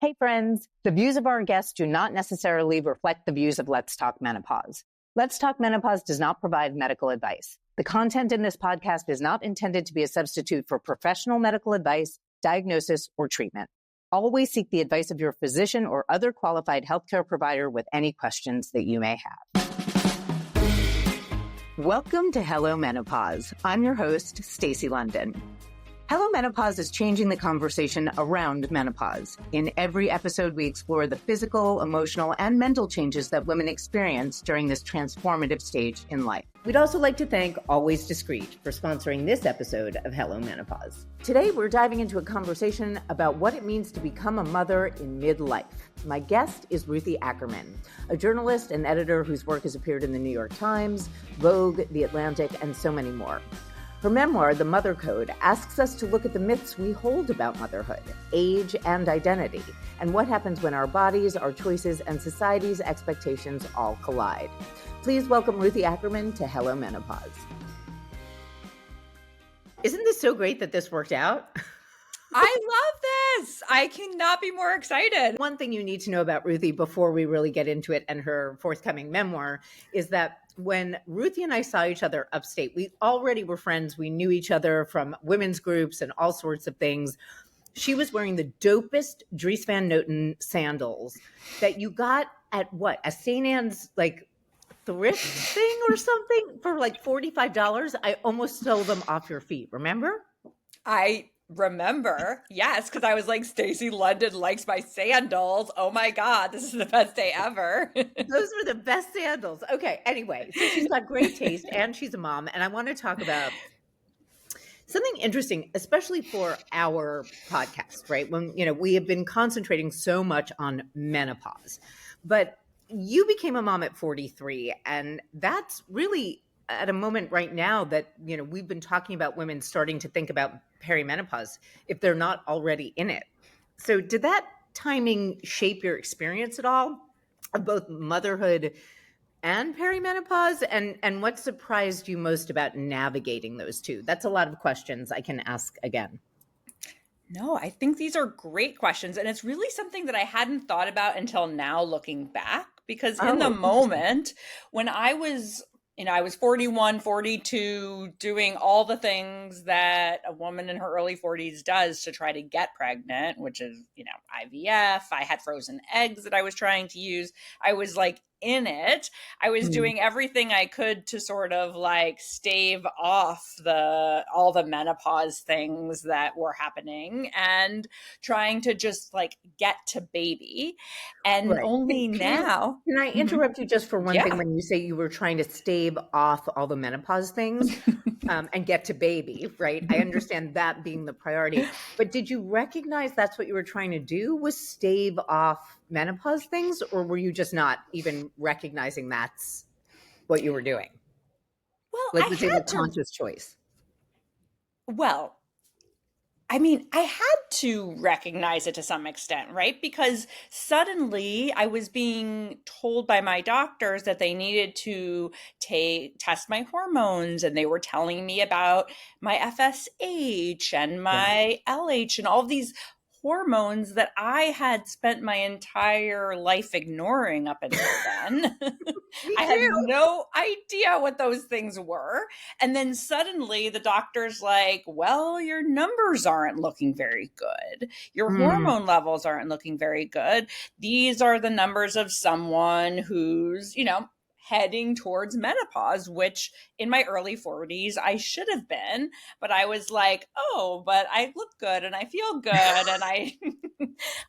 Hey friends, the views of our guests do not necessarily reflect the views of Let's Talk Menopause. Let's Talk Menopause does not provide medical advice. The content in this podcast is not intended to be a substitute for professional medical advice, diagnosis, or treatment. Always seek the advice of your physician or other qualified healthcare provider with any questions that you may have. Welcome to Hello Menopause. I'm your host, Stacy London. Hello Menopause is changing the conversation around menopause. In every episode, we explore the physical, emotional, and mental changes that women experience during this transformative stage in life. We'd also like to thank Always Discreet for sponsoring this episode of Hello Menopause. Today, we're diving into a conversation about what it means to become a mother in midlife. My guest is Ruthie Ackerman, a journalist and editor whose work has appeared in the New York Times, Vogue, The Atlantic, and so many more. Her memoir, The Mother Code, asks us to look at the myths we hold about motherhood, age, and identity, and what happens when our bodies, our choices, and society's expectations all collide. Please welcome Ruthie Ackerman to Hello Menopause. Isn't this so great that this worked out? I love this. I cannot be more excited. One thing you need to know about Ruthie before we really get into it and her forthcoming memoir is that when Ruthie and I saw each other upstate, we already were friends. We knew each other from women's groups and all sorts of things. She was wearing the dopest Dries Van Noten sandals that you got at what? A St. Anne's thrift thing or something for like $45. I almost stole them off your feet. Remember? I remember. Yes, because I was like, Stacy London likes my sandals. Oh my God, this is the best day ever. Those were the best sandals. Okay, anyway, so she's got great taste and she's a mom. And I want to talk about something interesting, especially for our podcast, right? When, we have been concentrating so much on menopause, but you became a mom at 43. And that's really at a moment right now that, we've been talking about women starting to think about perimenopause if they're not already in it. So did that timing shape your experience at all of both motherhood and perimenopause? And what surprised you most about navigating those two? That's a lot of questions I can ask again. No, I think these are great questions. And it's really something that I hadn't thought about until now looking back, because in the moment when I was 41, 42, doing all the things that a woman in her early 40s does to try to get pregnant, which is, IVF. I had frozen eggs that I was trying to use. I was like in it. I was doing everything I could to sort of like stave off all the menopause things that were happening and trying to just like get to baby. And only now. Can I interrupt you just for one thing when you say you were trying to stave off all the menopause things and get to baby, right? I understand that being the priority, but did you recognize that's what you were trying to do, was stave off menopause things, or were you just not even recognizing that's what you were doing? Well, was it a conscious choice? Well, I mean, I had to recognize it to some extent, right? Because suddenly I was being told by my doctors that they needed to test my hormones, and they were telling me about my FSH and my LH and all these hormones that I had spent my entire life ignoring up until then. I had no idea what those things were. And then suddenly the doctor's like, well, your numbers aren't looking very good. Your hormone levels aren't looking very good. These are the numbers of someone who's, heading towards menopause, which in my early 40s, I should have been. But I was like, oh, but I look good and I feel good. And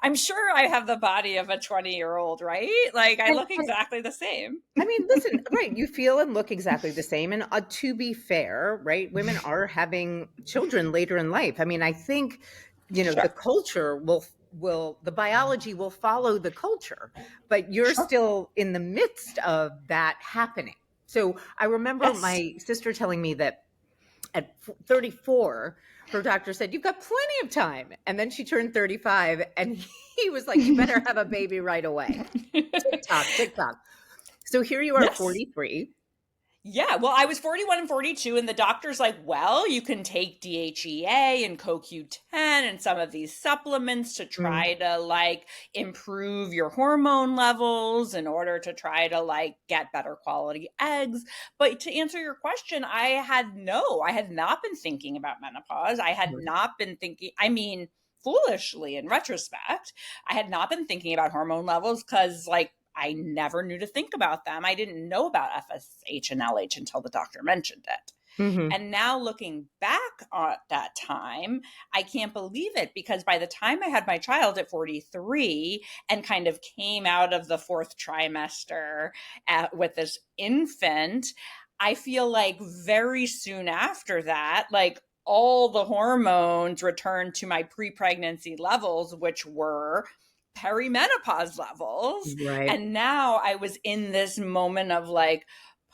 I'm sure I have the body of a 20-year-old, right? Like I look exactly the same. I mean, listen, right. You feel and look exactly the same. And to be fair, right, women are having children later in life. I mean, I think, the culture the biology will follow the culture, but you're still in the midst of that happening. So I remember my sister telling me that at 34, her doctor said, you've got plenty of time. And then she turned 35 and he was like, you better have a baby right away. Tick tock, tick tock. So here you are, 43. Yeah, well, I was 41 and 42, and the doctor's like, well, you can take DHEA and CoQ10 and some of these supplements to Mm, try to like improve your hormone levels in order to try to like get better quality eggs. But to answer your question, I had not been thinking about menopause. I had right. not been thinking, I mean, foolishly in retrospect, I had not been thinking about hormone levels because like I never knew to think about them. I didn't know about FSH and LH until the doctor mentioned it. Mm-hmm. And now looking back at that time, I can't believe it because by the time I had my child at 43 and kind of came out of the fourth trimester with this infant, I feel like very soon after that, like all the hormones returned to my pre-pregnancy levels, which were perimenopause levels. Right. And now I was in this moment of like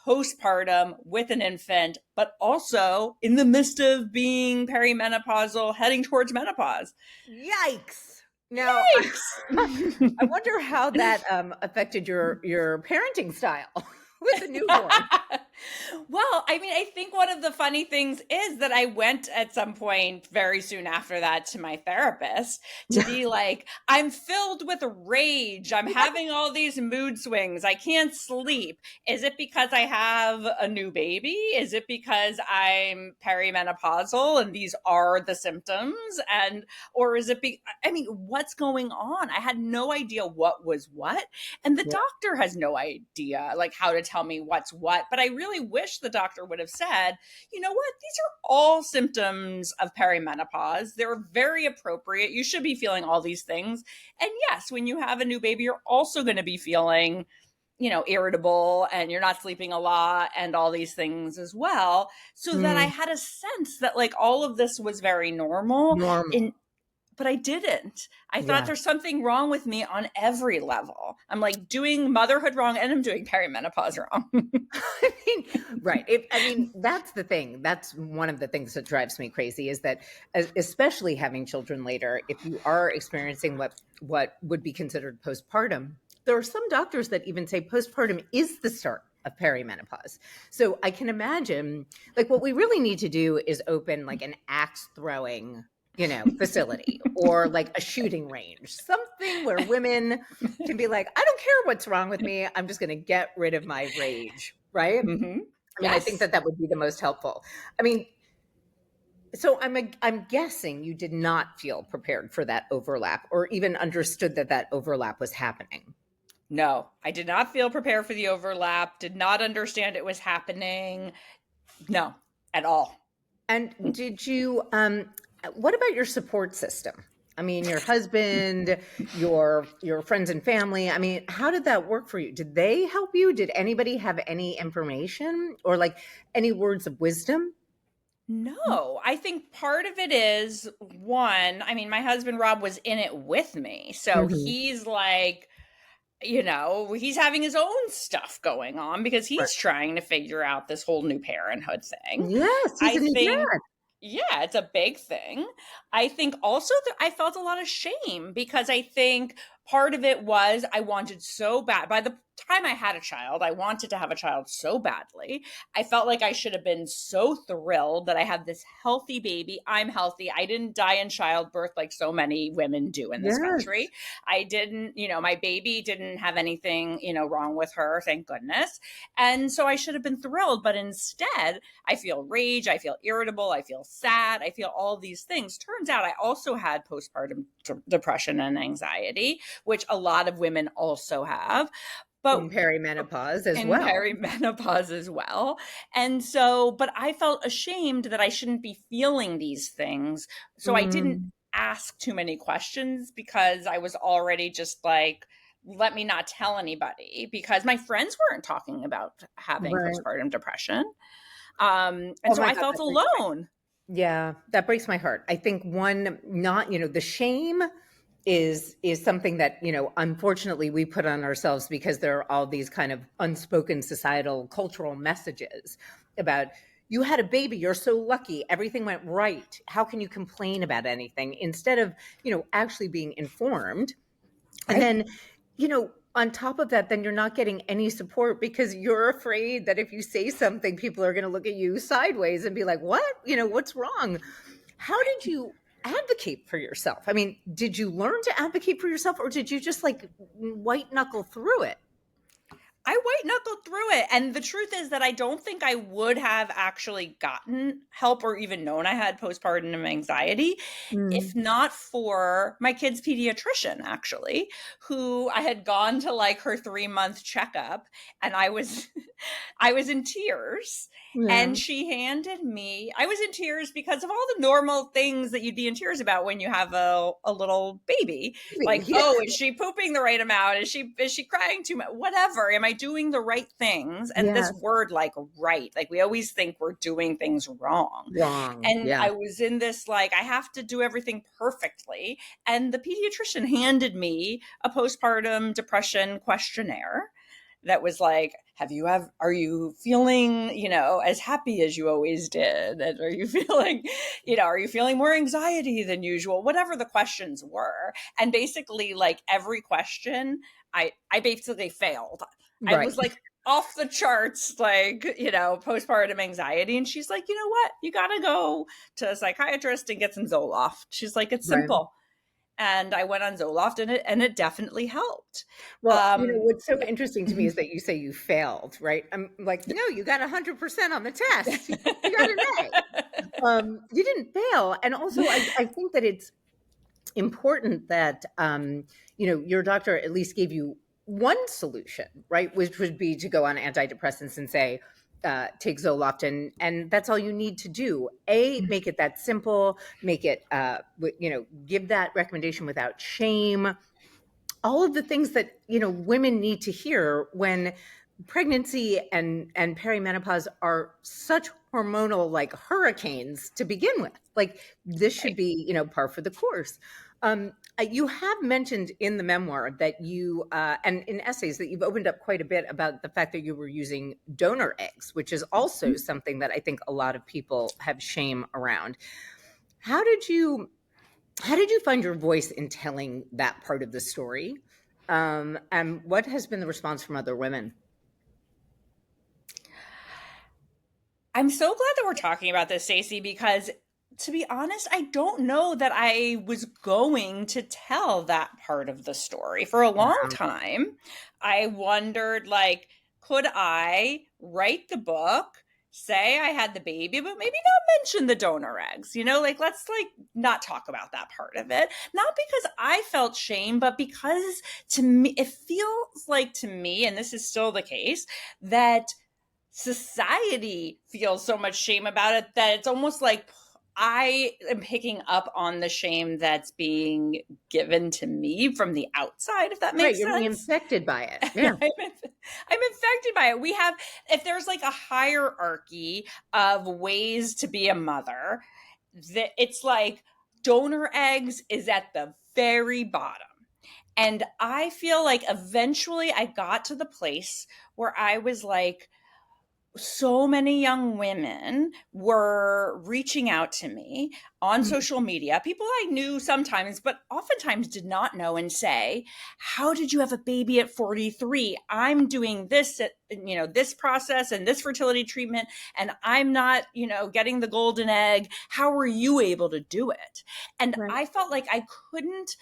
postpartum with an infant, but also in the midst of being perimenopausal, heading towards menopause. Yikes. Now, I Yikes. wonder how that affected your parenting style with a newborn. Well, I mean, I think one of the funny things is that I went at some point very soon after that to my therapist to be like, I'm filled with rage. I'm having all these mood swings. I can't sleep. Is it because I have a new baby? Is it because I'm perimenopausal and these are the symptoms? And, or is it, I mean, what's going on? I had no idea what was what. And the Yeah. doctor has no idea like how to tell me what's what. But I really wish the doctor would have said, you know what, these are all symptoms of perimenopause. They're very appropriate. You should be feeling all these things. And yes, when you have a new baby, you're also going to be feeling, you know, irritable and you're not sleeping a lot and all these things as well. So that I Mm, had a sense that like all of this was very normal. normal. In But I didn't. I thought Yeah. there's something wrong with me on every level. I'm like doing motherhood wrong and I'm doing perimenopause wrong. I mean, right. I mean, that's the thing. That's one of the things that drives me crazy is that, especially having children later, if you are experiencing what would be considered postpartum, there are some doctors that even say postpartum is the start of perimenopause. So I can imagine, like, what we really need to do is open like an axe throwing, facility or like a shooting range, something where women can be like, I don't care what's wrong with me. I'm just going to get rid of my rage. Right. Mm-hmm. I mean, I think Yes. that would be the most helpful. I mean, so I'm guessing you did not feel prepared for that overlap or even understood that that overlap was happening. No, I did not feel prepared for the overlap, did not understand it was happening. No, at all. And did you, what about your support system? I mean, your husband, your friends and family. I mean, how did that work for you? Did they help you? Did anybody have any information or like any words of wisdom? No, I think part of it is one, I mean, my husband Rob was in it with me. So Mhm. he's like, you know, he's having his own stuff going on because Right. he's trying to figure out this whole new parenthood thing. Yes, he's I a new think, dad. yeah, it's a big thing. I think also that I felt a lot of shame because I think part of it was I wanted so bad. By the time I had a child, I wanted to have a child so badly. I felt like I should have been so thrilled that I had this healthy baby. I'm healthy. I didn't die in childbirth like so many women do in this Yes. country. I didn't, you know, my baby didn't have anything, you know, wrong with her, thank goodness. And so I should have been thrilled. But instead, I feel rage, I feel irritable, I feel sad, I feel all these things. Turns out I also had postpartum depression and anxiety, which a lot of women also have. In But perimenopause as in well. perimenopause as well. And so, but I felt ashamed that I shouldn't be feeling these things. So I didn't Mm, ask too many questions because I was already just like, let me not tell anybody because my friends weren't talking about having right. postpartum depression. And Oh so my I God, felt that breaks my alone. Yeah, that breaks my heart. I think one, not, the shame is something that, unfortunately we put on ourselves because there are all these kind of unspoken societal cultural messages about you had a baby, you're so lucky, everything went right. How can you complain about anything instead of, actually being informed? And Right. then, you know, on top of that, then you're not getting any support because you're afraid that if you say something, people are going to look at you sideways and be like, what? What's wrong? How did you advocate for yourself? I mean, did you learn to advocate for yourself, or did you just like white knuckle through it? I white knuckled through it. And the truth is that I don't think I would have actually gotten help or even known I had postpartum anxiety if not for my kid's pediatrician, actually, who I had gone to like her 3-month checkup, and I was I was in tears. Yeah. And she handed me, I was in tears because of all the normal things that you'd be in tears about when you have a little baby. Like, Yeah. oh, is she pooping the right amount? Is she crying too much? Whatever. Am I doing the right things? And this word, like, right, like we always think we're doing things wrong. And Yeah. I was in this, like, I have to do everything perfectly. And the pediatrician handed me a postpartum depression questionnaire that was like, are you feeling, as happy as you always did? And are you feeling more anxiety than usual? Whatever the questions were. And basically, like, every question, I basically failed. Right. I was like off the charts, like, postpartum anxiety. And she's like, you know what? You got to go to a psychiatrist and get some Zoloft. She's like, it's simple. And I went on Zoloft, and it definitely helped. Well, what's so interesting to me is that you say you failed, right? I'm like, no, you got 100% on the test. You got an A. You didn't fail. And also, I think that it's important that, your doctor at least gave you one solution, right? Which would be to go on antidepressants and say, take Zoloft, and that's all you need to do. Make it that simple, make it, give that recommendation without shame. All of the things that, women need to hear when pregnancy and perimenopause are such hormonal, like, hurricanes to begin with. Like, this should be, par for the course. You have mentioned in the memoir that you, and in essays, that you've opened up quite a bit about the fact that you were using donor eggs, which is also something that I think a lot of people have shame around. How did you find your voice in telling that part of the story? And what has been the response from other women? I'm so glad that we're talking about this, Stacy, because to be honest, I don't know that I was going to tell that part of the story. For a long time, I wondered, like, could I write the book, say I had the baby, but maybe not mention the donor eggs, let's not talk about that part of it. Not because I felt shame, but because to me, it feels like to me, and this is still the case, that society feels so much shame about it that it's almost like I am picking up on the shame that's being given to me from the outside, if that makes sense. You're being infected by it. Yeah. I'm infected by it. If there's like a hierarchy of ways to be a mother, that it's like donor eggs is at the very bottom. And I feel like eventually I got to the place where I was like, so many young women were reaching out to me on social media, people I knew sometimes, but oftentimes did not know, and say, how did you have a baby at 43? I'm doing this, this process and this fertility treatment, and I'm not, getting the golden egg. How were you able to do it? And I felt like I couldn't,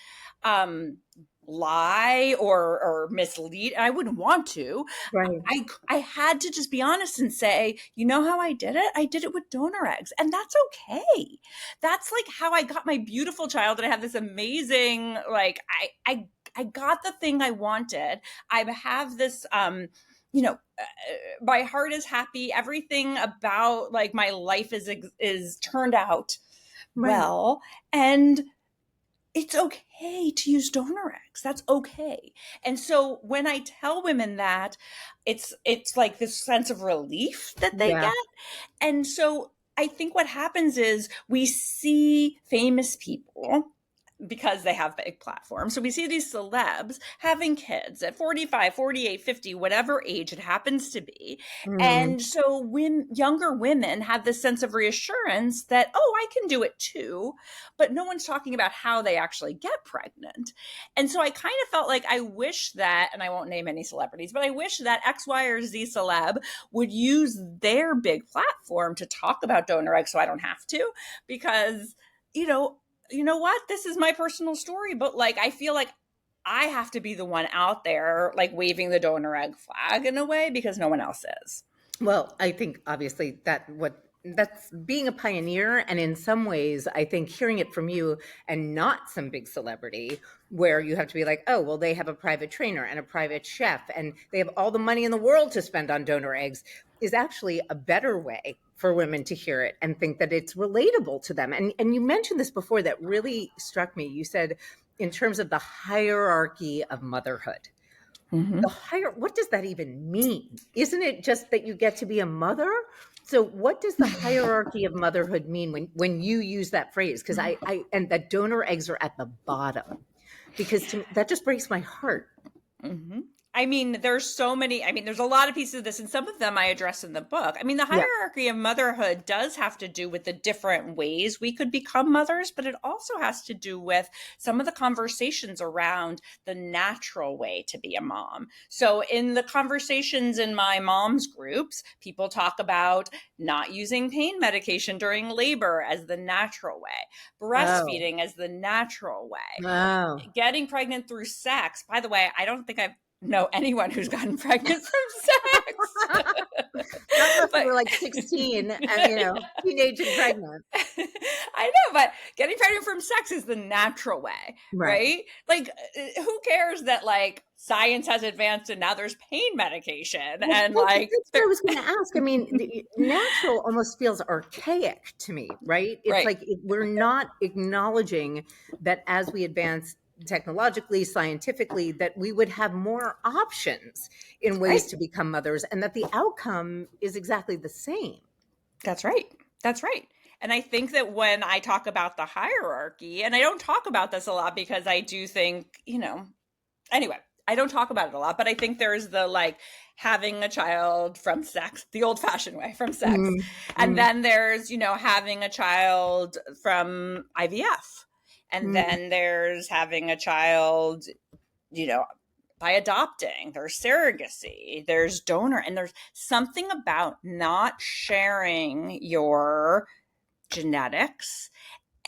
lie or mislead. I wouldn't want to. Right. I had to just be honest and say, you know how I did it? I did it with donor eggs, and that's okay. That's like how I got my beautiful child, and I have this amazing, like, I got the thing I wanted. I have this, my heart is happy. Everything about, like, my life is turned out well, and it's okay to use donor eggs. That's okay. And so when I tell women that, it's like this sense of relief that they get. And so I think what happens is we see famous people because they have big platforms. So we see these celebs having kids at 45, 48, 50, whatever age it happens to be. And so when younger women have this sense of reassurance that, oh, I can do it too, but no one's talking about how they actually get pregnant. And so I kind of felt like I wish that, and I won't name any celebrities, but I wish that X, Y, or Z celeb would use their big platform to talk about donor eggs so I don't have to, because, you know what? This is my personal story, but like, I feel like I have to be the one out there, like waving the donor egg flag in a way because no one else is. Well, I think obviously that's being a pioneer. And in some ways, I think hearing it from you and not some big celebrity where you have to be like, oh, well, they have a private trainer and a private chef and they have all the money in the world to spend on donor eggs is actually a better way for women to hear it and think that it's relatable to them. And you mentioned this before that really struck me. You said in terms of the hierarchy of motherhood. What does that even mean? Isn't it just that you get to be a mother? So what does the hierarchy of motherhood mean when you use that phrase? Because and that donor eggs are at the bottom, because to me, that just breaks my heart. I mean, there's a lot of pieces of this, and some of them I address in the book. I mean, the hierarchy of motherhood does have to do with the different ways we could become mothers, but it also has to do with some of the conversations around the natural way to be a mom. So in the conversations in my mom's groups, people talk about not using pain medication during labor as the natural way, breastfeeding as the natural way, getting pregnant through sex. By the way, I don't think I've know anyone who's gotten pregnant from sex. But we're like 16 and, teenage and pregnant. I know, but getting pregnant from sex is the natural way, right? Like, who cares that like science has advanced and now there's pain medication? Well, and that's like, what I was going to ask. I mean, natural almost feels archaic to me, right? It's like we're not acknowledging that as we advance technologically, scientifically, that we would have more options in ways to become mothers and that the outcome is exactly the same. That's right. That's right. And I think that when I talk about the hierarchy, and I don't talk about this a lot because I do think, anyway, I don't talk about it a lot, but I think there's the like having a child from sex, the old fashioned way from sex. And then there's, having a child from IVF. And then there's having a child, by adopting. There's surrogacy, there's donor, and there's something about not sharing your genetics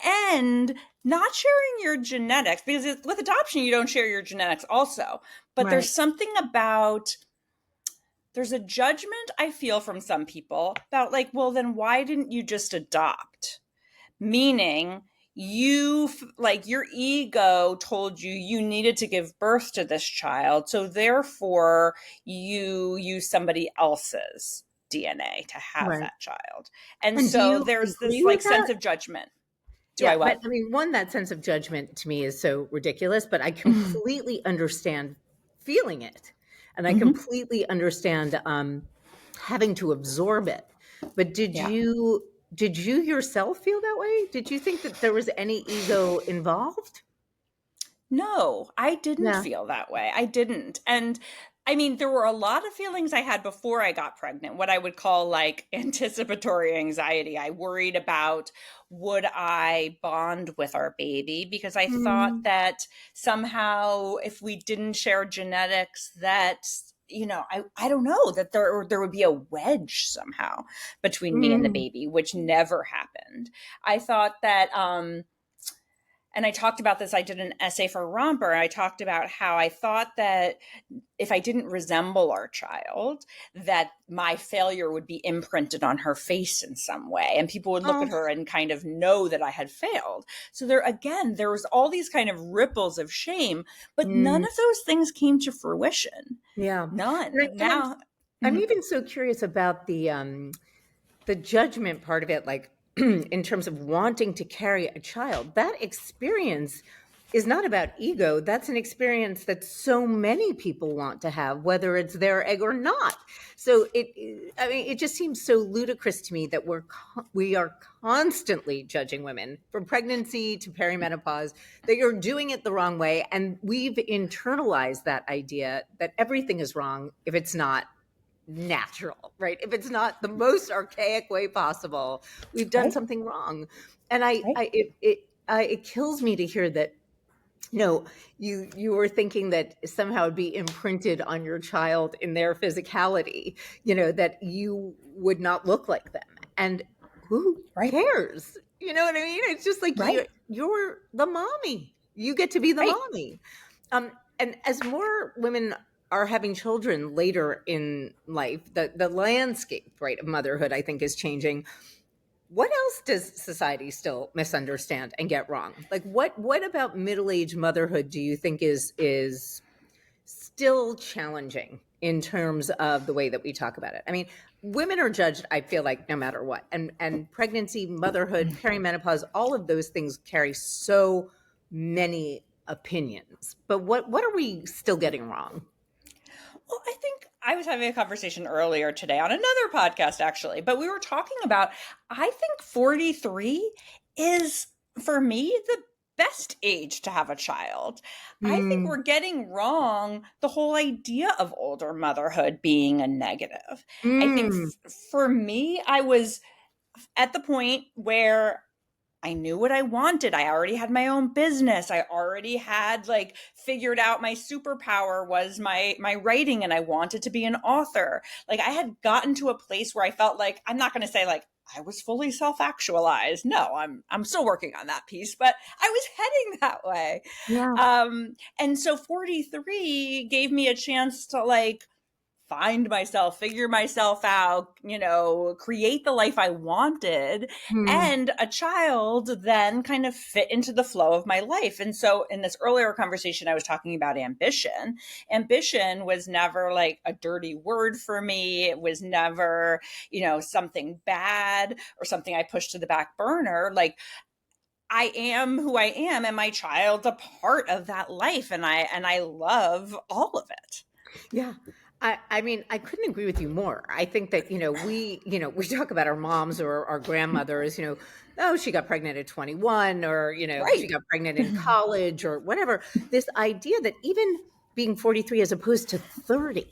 and not sharing your genetics, because with adoption, you don't share your genetics also. But there's something about, there's a judgment I feel from some people about like, well, then why didn't you just adopt? Meaning, your ego told you needed to give birth to this child. So therefore you use somebody else's DNA to have that child. And so there's this like sense of judgment. But I mean, that sense of judgment to me is so ridiculous, but I completely understand feeling it. And I completely understand having to absorb it. But did you yourself feel that way? Did you think that there was any ego involved? No, I didn't feel that way. I didn't. And I mean, there were a lot of feelings I had before I got pregnant, what I would call like anticipatory anxiety. I worried about, would I bond with our baby? Because I thought that somehow if we didn't share genetics, that I don't know, that there would be a wedge somehow between me and the baby, which never happened. I thought that, and I talked about this, I did an essay for Romper, and I talked about how I thought that if I didn't resemble our child, that my failure would be imprinted on her face in some way. And people would look at her and kind of know that I had failed. So there was all these kind of ripples of shame, but none of those things came to fruition. Yeah. None. I'm even so curious about the judgment part of it, like in terms of wanting to carry a child. That experience is not about ego. That's an experience that so many people want to have, whether it's their egg or not. So it just seems so ludicrous to me that we are constantly judging women from pregnancy to perimenopause, that you're doing it the wrong way. And we've internalized that idea that everything is wrong if it's not natural, right? If it's not the most archaic way possible, we've done Right. something wrong. And Right. it kills me to hear that, you were thinking that somehow it'd be imprinted on your child in their physicality, that you would not look like them. And who Right. cares? You know what I mean? It's just like Right. you're the mommy. You get to be the Right. mommy. And as more women are having children later in life, the landscape, right, of motherhood, I think, is changing. What else does society still misunderstand and get wrong? Like what about middle-aged motherhood do you think is still challenging in terms of the way that we talk about it? I mean, women are judged, I feel like, no matter what. And pregnancy, motherhood, perimenopause, all of those things carry so many opinions. But what are we still getting wrong? Well, I think I was having a conversation earlier today on another podcast, actually, but we were talking about, I think 43 is, for me, the best age to have a child. I think we're getting wrong the whole idea of older motherhood being a negative. I think for me, I was at the point where I knew what I wanted. I already had my own business. I already had figured out my superpower was my writing, and I wanted to be an author. Like, I had gotten to a place where I felt like, I'm not going to say I was fully self-actualized. No, I'm still working on that piece, but I was heading that way. Yeah. And so 43 gave me a chance to find myself, figure myself out, create the life I wanted. Hmm. And a child then kind of fit into the flow of my life. And so in this earlier conversation, I was talking about ambition. Ambition was never a dirty word for me. It was never, something bad or something I pushed to the back burner. I am who I am, and my child's a part of that life. And I love all of it. Yeah. I mean, I couldn't agree with you more. I think that, we talk about our moms or our grandmothers, oh, she got pregnant at 21, or, she Right. got pregnant in college or whatever. This idea that even being 43 as opposed to 30,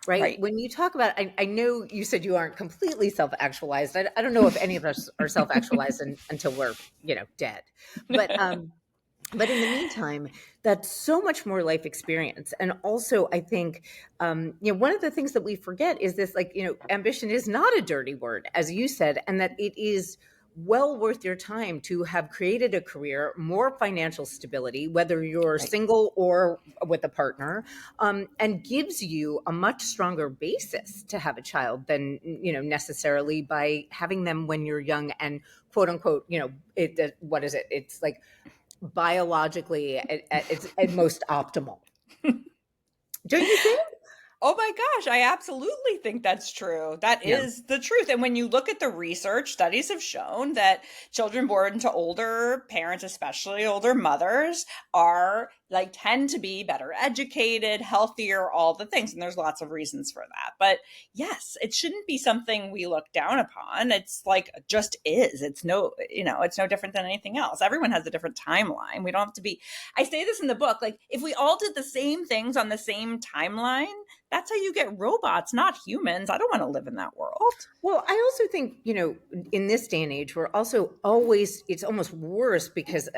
right? Right. When you talk about, I know you said you aren't completely self-actualized. I don't know if any of us are self-actualized until we're, dead. But in the meantime, that's so much more life experience. And also, I think, one of the things that we forget is this, ambition is not a dirty word, as you said, and that it is well worth your time to have created a career, more financial stability, whether you're Right. single or with a partner, and gives you a much stronger basis to have a child than, necessarily by having them when you're young and quote unquote, what is it? It's biologically it's at most optimal. Don't you think? Oh my gosh, I absolutely think that's true. That Yeah. is the truth. And when you look at the research, studies have shown that children born to older parents, especially older mothers, are tend to be better educated, healthier, all the things. And there's lots of reasons for that. But yes, it shouldn't be something we look down upon. It's just is. It's it's no different than anything else. Everyone has a different timeline. We don't have to be, I say this in the book, if we all did the same things on the same timeline, that's how you get robots, not humans. I don't want to live in that world. Well, I also think, in this day and age, we're also always, it's almost worse because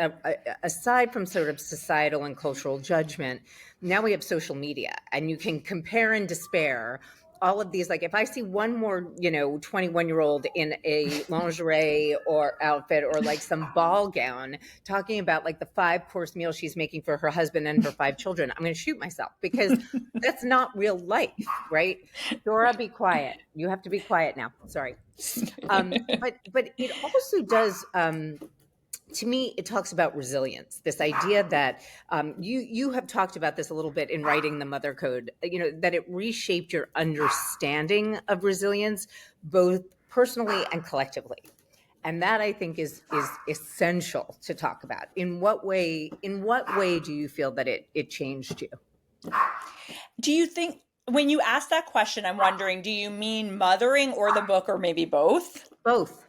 aside from sort of societal and cultural judgment, now we have social media and you can compare and despair all of these. If I see one more, 21-year-old in a lingerie or outfit or some ball gown talking about the 5-course meal she's making for her husband and her 5 children, I'm going to shoot myself because that's not real life, right? Dora, be quiet. You have to be quiet now. Sorry. But it also does, to me, it talks about resilience. This idea that you have talked about this a little bit in writing the Mother Code, that it reshaped your understanding of resilience, both personally and collectively. And that I think is essential to talk about. In what way do you feel that it changed you? Do you think, when you ask that question, I'm wondering, do you mean mothering or the book, or maybe both? Both.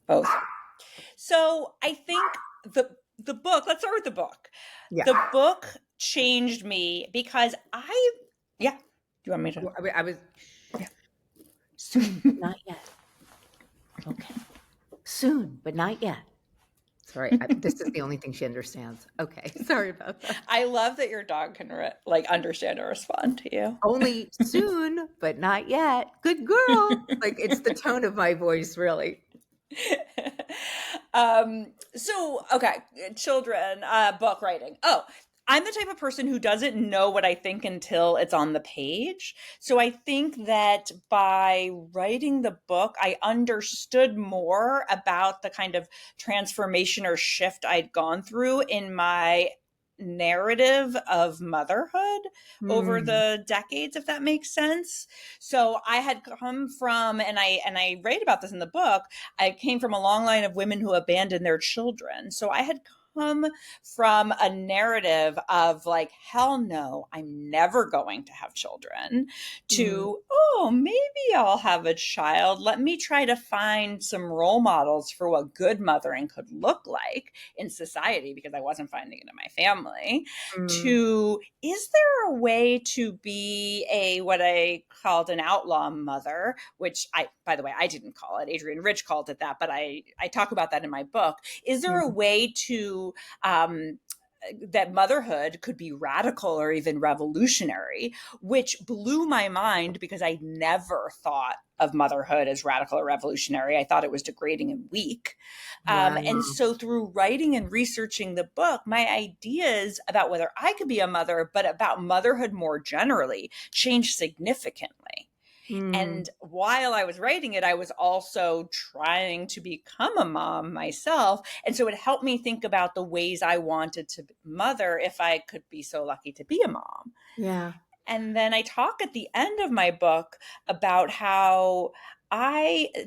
Both. So I think the book, let's start with the book. Yeah. The book changed me because do you want me to? I was soon, but not yet. Okay. Soon, but not yet. Sorry, this is the only thing she understands. Okay, sorry about that. I love that your dog can understand or respond to you. Only soon, but not yet. Good girl. Like, it's the tone of my voice, really. Okay, children, book writing. Oh, I'm the type of person who doesn't know what I think until it's on the page. So I think that by writing the book, I understood more about the kind of transformation or shift I'd gone through in my narrative of motherhood over the decades, if that makes sense. So I had come from, and I write about this in the book, I came from a long line of women who abandoned their children. So I had come from a narrative of like, hell no, I'm never going to have children, to, oh, maybe I'll have a child. Let me try to find some role models for what good mothering could look like in society, because I wasn't finding it in my family. To, is there a way to be what I called an outlaw mother, which by the way, I didn't call it. Adrienne Rich called it that, but I talk about that in my book. Is there a way to that motherhood could be radical or even revolutionary, which blew my mind because I never thought of motherhood as radical or revolutionary. I thought it was degrading and weak. And so through writing and researching the book, my ideas about whether I could be a mother, but about motherhood more generally, changed significantly. And while I was writing it, I was also trying to become a mom myself. And so it helped me think about the ways I wanted to mother if I could be so lucky to be a mom. Yeah. And then I talk at the end of my book about how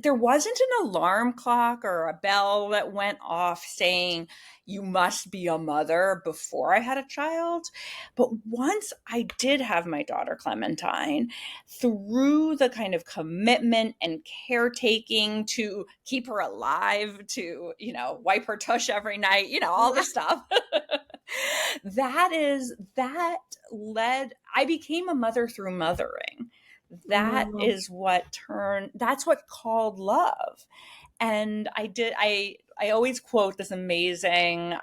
there wasn't an alarm clock or a bell that went off saying you must be a mother before I had a child. But once I did have my daughter Clementine, through the kind of commitment and caretaking to keep her alive, to, wipe her tush every night, all the stuff. I became a mother through mothering. That's what called love. And I always quote this amazing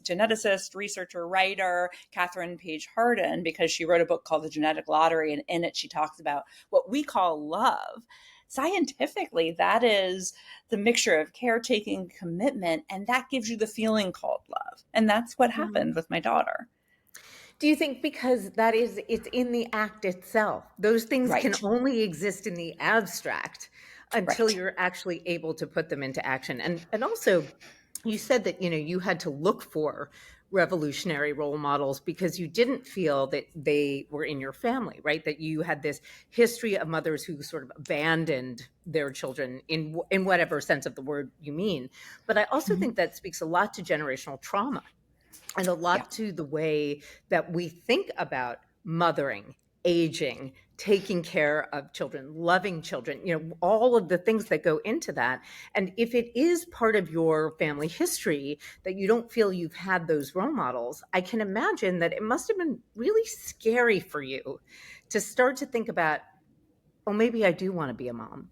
geneticist, researcher, writer, Catherine Page Hardin, because she wrote a book called The Genetic Lottery. And in it, she talks about what we call love. Scientifically, that is the mixture of caretaking, commitment, and that gives you the feeling called love. And that's what happened with my daughter. Do you think because it's in the act itself? Those things can only exist in the abstract until you're actually able to put them into action. And also, you said that, you had to look for revolutionary role models because you didn't feel that they were in your family, right? That you had this history of mothers who sort of abandoned their children in whatever sense of the word you mean. But I also think that speaks a lot to generational trauma and a lot to the way that we think about mothering, aging, taking care of children, loving children, all of the things that go into that. And if it is part of your family history that you don't feel you've had those role models, I can imagine that it must have been really scary for you to start to think about, oh, maybe I do want to be a mom.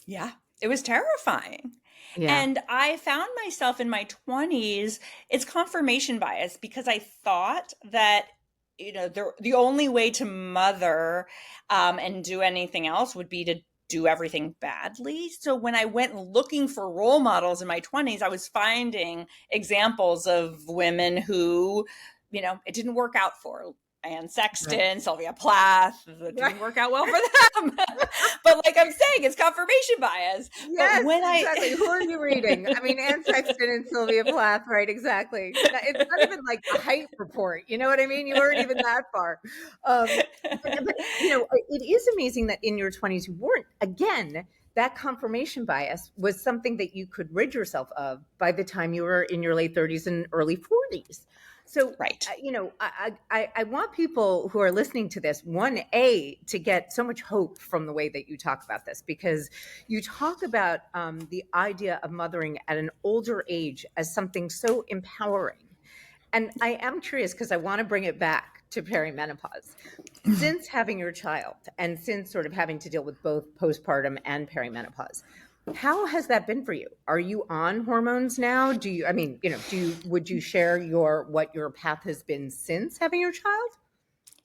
Yeah, it was terrifying. Yeah. And I found myself in my 20s, it's confirmation bias, because I thought that, the only way to mother and do anything else would be to do everything badly. So when I went looking for role models in my 20s, I was finding examples of women who, it didn't work out for. Anne Sexton, Sylvia Plath, it didn't work out well for them. But like I'm saying, it's confirmation bias. Yes, exactly. Who are you reading? I mean, Anne Sexton and Sylvia Plath, right? Exactly. It's not even like a height report. You know what I mean? You weren't even that far. But, it is amazing that in your 20s, you weren't, again, that confirmation bias was something that you could rid yourself of by the time you were in your late 30s and early 40s. So, Right. I want people who are listening to this, to get so much hope from the way that you talk about this, because you talk about the idea of mothering at an older age as something so empowering. And I am curious because I want to bring it back to perimenopause. Since having your child and since sort of having to deal with both postpartum and perimenopause, how has that been for you? Are you on hormones now? Would you share what your path has been since having your child?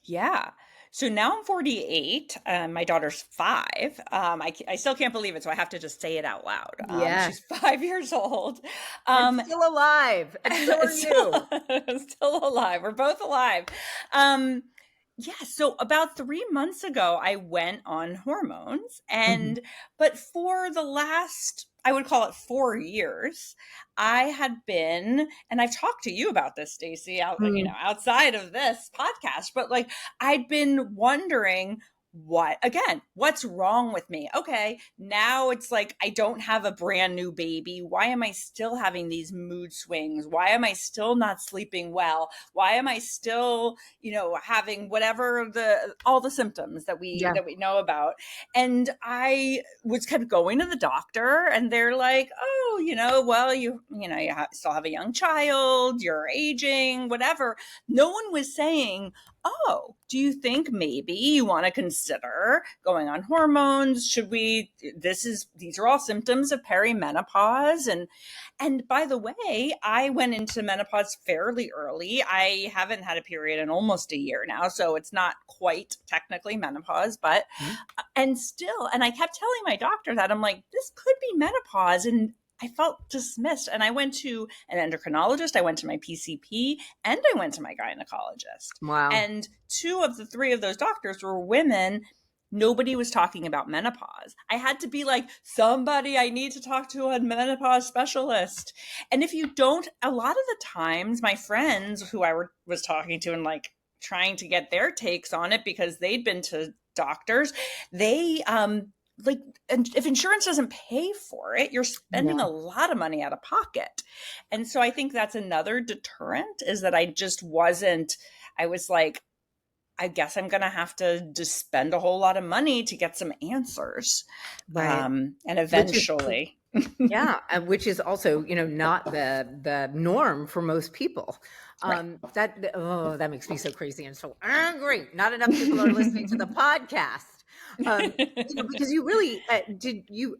Yeah. So now I'm 48. My daughter's 5. I still can't believe it, so I have to just say it out loud. Yeah. She's 5 years old. And still alive. And so are you. Still alive. We're both alive. Yeah, so about 3 months ago, I went on hormones, but for the last, I would call it 4 years, I had been, and I've talked to you about this, Stacy, outside of this podcast, but like I'd been wondering what's wrong with me? Okay, now it's like I don't have a brand new baby. Why am I still having these mood swings? Why am I still not sleeping well? Why am I still, having all the symptoms that we know about? And I was kind of going to the doctor, and they're like, "Oh, well, still have a young child, you're aging, whatever." No one was saying, "Oh, do you think maybe you want to consider going on hormones? These are all symptoms of perimenopause." And by the way, I went into menopause fairly early. I haven't had a period in almost a year now, so it's not quite technically menopause, but and I kept telling my doctor that I'm like, this could be menopause. And I felt dismissed. And I went to an endocrinologist, I went to my PCP, and I went to my gynecologist. Wow. And 2 of the 3 of those doctors were women. Nobody was talking about menopause. I had to be like, somebody, I need to talk to a menopause specialist. And if you don't, a lot of the times, my friends who I was talking to and like trying to get their takes on it because they'd been to doctors, they and if insurance doesn't pay for it, you're spending a lot of money out of pocket. And so I think that's another deterrent, is that I was like, I guess I'm going to have to just spend a whole lot of money to get some answers. Right. And eventually. Which is also, not the norm for most people. That makes me so crazy and so angry. Not enough people are listening to the podcast. Because you really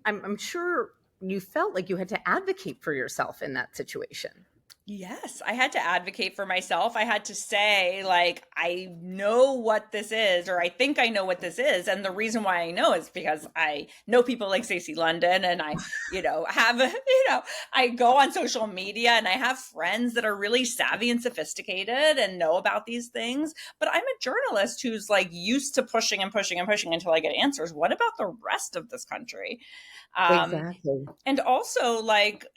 I'm sure you felt like you had to advocate for yourself in that situation. Yes, I had to advocate for myself. I had to say, like, I know what this is, or I think I know what this is. And the reason why I know is because I know people like Stacey London, and I, I go on social media, and I have friends that are really savvy and sophisticated and know about these things. But I'm a journalist who's like used to pushing and pushing and pushing until I get answers. What about the rest of this country? Exactly. And also, like,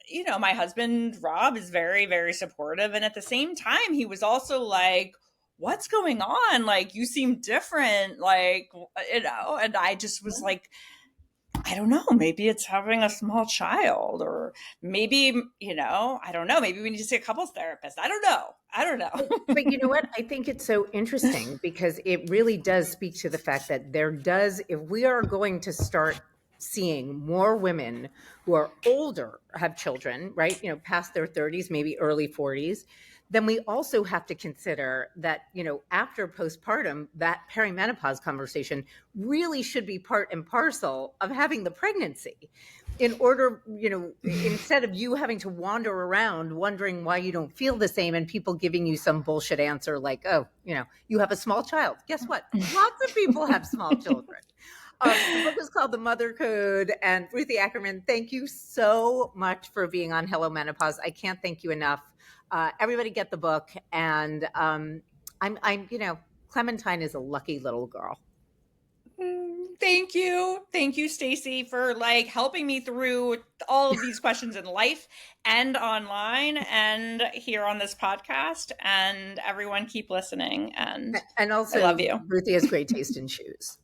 my husband, Rob, is very, very supportive. And at the same time, he was also like, what's going on? Like, you seem different, like, and I just was like, I don't know, maybe it's having a small child, or maybe, I don't know, maybe we need to see a couples therapist. I don't know. But you know what? I think it's so interesting because it really does speak to the fact that if we are going to start seeing more women who are older have children, right? Past their 30s, maybe early 40s, then we also have to consider that, after postpartum, that perimenopause conversation really should be part and parcel of having the pregnancy, in order, instead of you having to wander around wondering why you don't feel the same and people giving you some bullshit answer like, oh, you have a small child. Guess what? Lots of people have small children. The book is called The Mother Code, and Ruthie Ackerman, thank you so much for being on Hello Menopause. I can't thank you enough. Everybody get the book, and Clementine is a lucky little girl. Thank you, Stacy, for like helping me through all of these questions in life and online and here on this podcast. And everyone, keep listening. And also, I love you. Ruthie has great taste in shoes.